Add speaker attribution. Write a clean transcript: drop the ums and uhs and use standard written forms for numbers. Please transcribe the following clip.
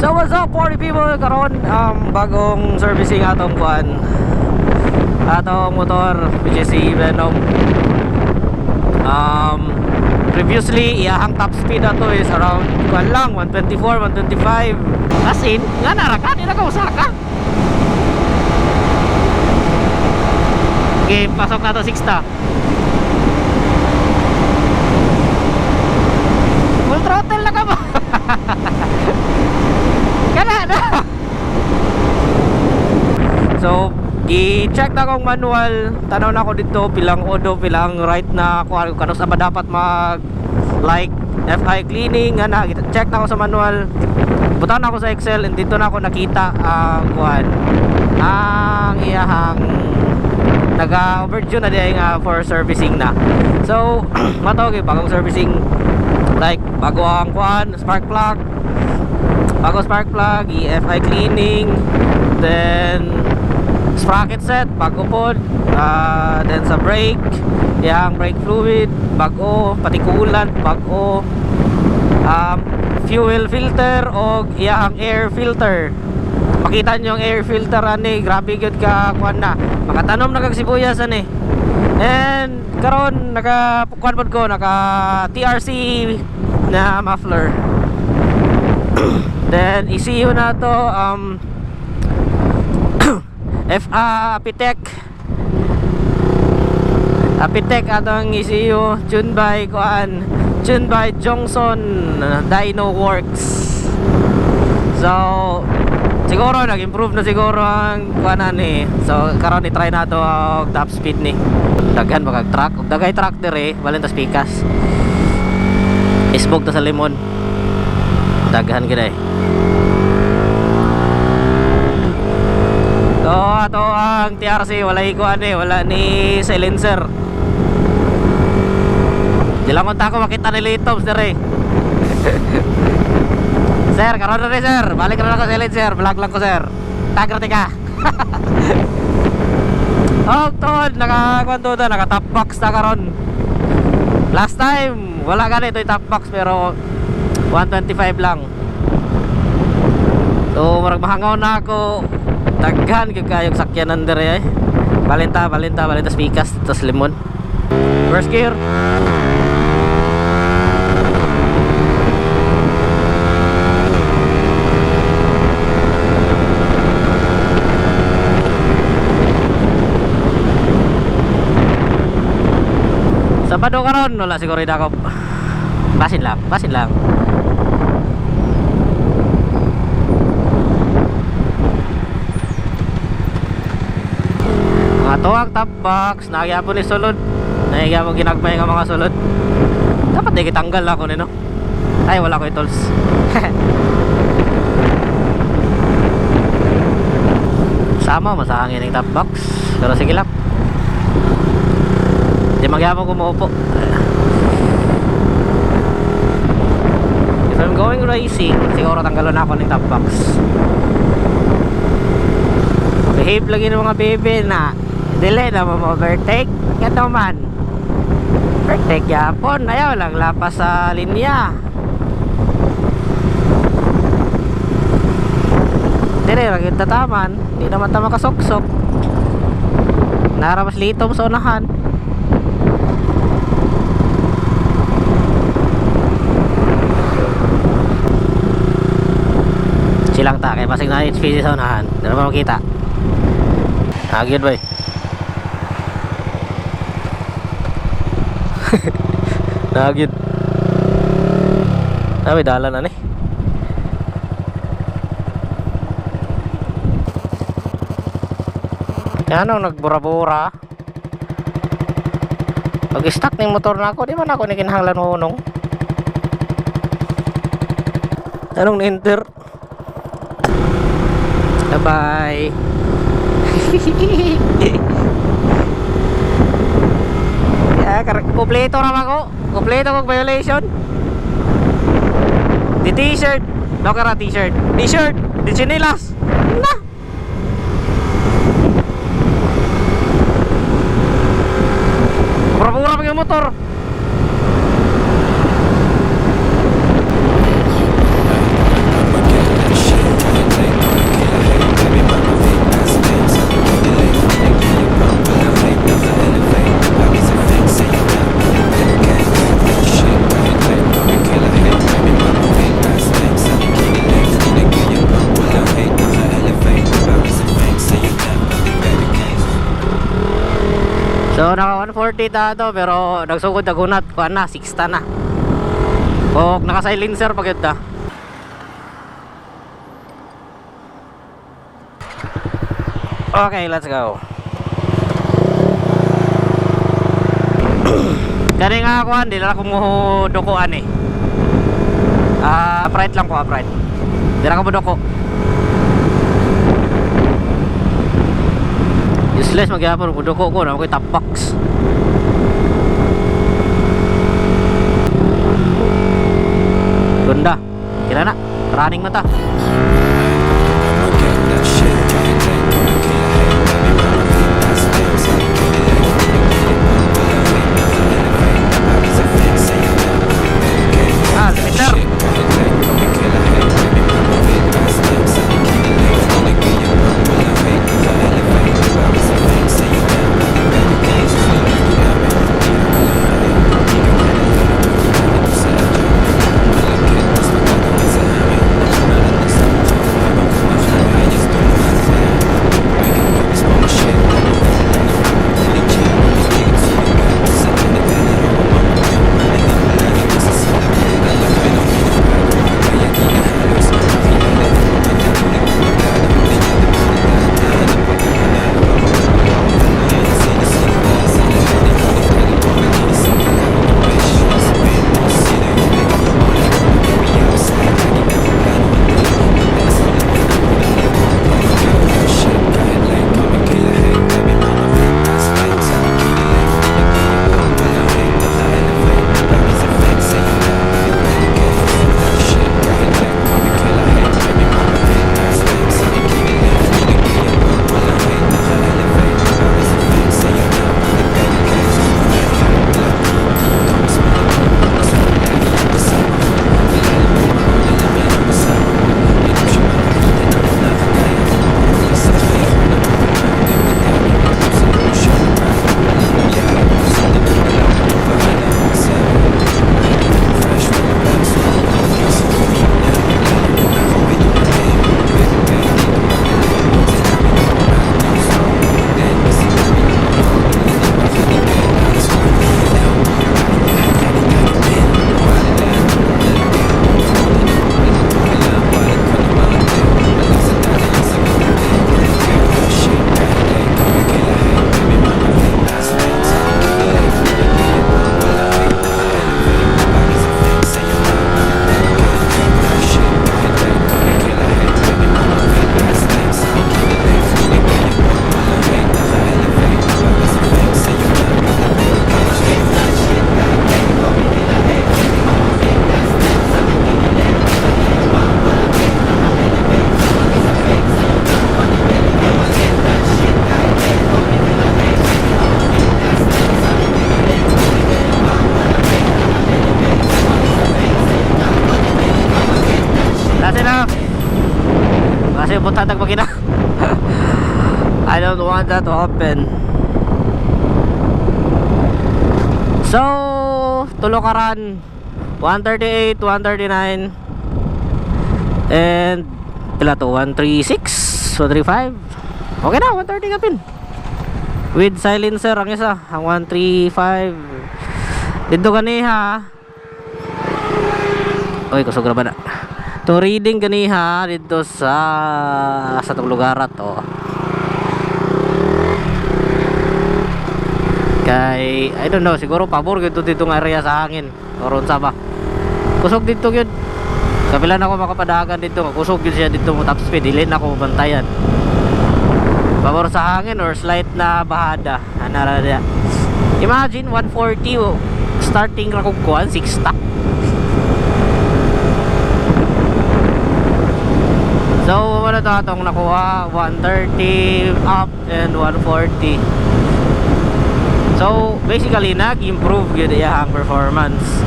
Speaker 1: So what's up party people, karon bagong servicing atong kuan, atong motor which is si Venom. Previously iyahang top speed ato is around kuan lang 124, 125. As in nga narakan ina ka usaka. Okay, pasok na to 6ta. Full throttle na ka ba? Kana na. So, i-check na kong manual. Tanaw na ako dito pilang odo, pilang right na kung ano sa ba dapat mag like FI cleaning nga na. Check na ako sa manual. Butan na ako sa Excel and dito na ako nakita ang kuan. Ang iyahang naga-overdue na diay nga for servicing na. So, matawag bagong servicing like bago ang kuan, spark plug, bago spark plug, EFI cleaning, then sprocket set bago pod, then sa brake, yang brake fluid bago, pati coolant bago, fuel filter o yang air filter. Makita nyo yung air filter ani, grabe gyud ka kuan na. Makatanom na kag sibuyas ani. And karon naka kuan pod ko, naka TRC na muffler. Then ECU na to Apitech atong ECU, tune by kuan, tune by Johnson Dyno Works. So siguro nag-improve na siguro ang kuanan ni. So karon i-try na to og top speed ni. Daghan magag truck, ug dagay truck dire, balin tas pikas. Isbog ta sa limon. Daghan gid. So ato ang TRC walay kuan ni, wala ni silencer. Dilangon ta ko makita ni Litoms dire. Sir, karon na rin sir. Balik na lang ko sa silencer. Vlog lang ko sir. Tagrati ka. Oh, tol, naka-kwanto na, naka-top box na karon. Last time, wala ganito yung top box pero 125 lang. So, marag mahangaw na ako. Daghan kayong sakyanan dire eh. Balinta spikas, tas limon. First gear. Sabado karon wala siguro idakop. Basin lang. Mga tuwag top box, nagyapon ni sulod. Nagyapon ginagmay nga mga sulod. Dapat di kitanggal ako nino. Ay wala ko tools. Sama masahangin yung top box. Pero sige lang. Di magyapon kumuupo. If I'm going racing, siguro tanggalon ako ng top box. Behave lagi ng mga baby na dili na ma-overtake. Ganito man overtake yapon, ayaw lang lapas sa linya. Dili lagi tataman, di naman tama kasuksok. Naramas litom sa unahan. Silang ta kay basig na HPC sa unahan. Di na ba makita? Agad ba eh. Nagid. May dalan na ni. Ano nagbura-bura. Pag-stuck ng motor na ako, di man ako nikinahanglan hunong. Anong ni-enter? Bye-bye. Kompleto naman ko. Kompleto kong violation. Di t-shirt. No kara t-shirt. T-shirt. Di chinilas. Na. Pura-pura pag yung motor.
Speaker 2: Shit.
Speaker 1: 140 ta to pero nagsugod na gunat kuan na 60 na. O naka-silencer pag yun ta. Okay, let's go. Kani nga kuan di lang ko mo dukuan eh. Upright lang ko, upright. Di lang ko mo duko. Useless magyapon ko duko ko na ko top box. Ganda. Kira na. Running na ta. Limiter. Kasi butatag magina. I don't want that to happen. So Tulukaran 138, 139 and pila to 136, 135. Okay na, 130 kapin. With silencer ang isa, ang 135. Dito ganiha. Oy, kusog ra ba na? To reading ganiha dito sa tong lugar to. Kay I don't know, siguro pabor gyud dito nga area sa hangin. Oron sa ba. Kusog dito gyud. Kapila na ako makapadagan dito, kusog gyud siya dito mo top speed, dili na ako bantayan. Pabor sa hangin or slight na bahada. Anara dia. Imagine 140 starting ra kog kuan 6 stock. So wala to atong nakuha 130 up and 140. So basically nag-improve gyud iyang performance.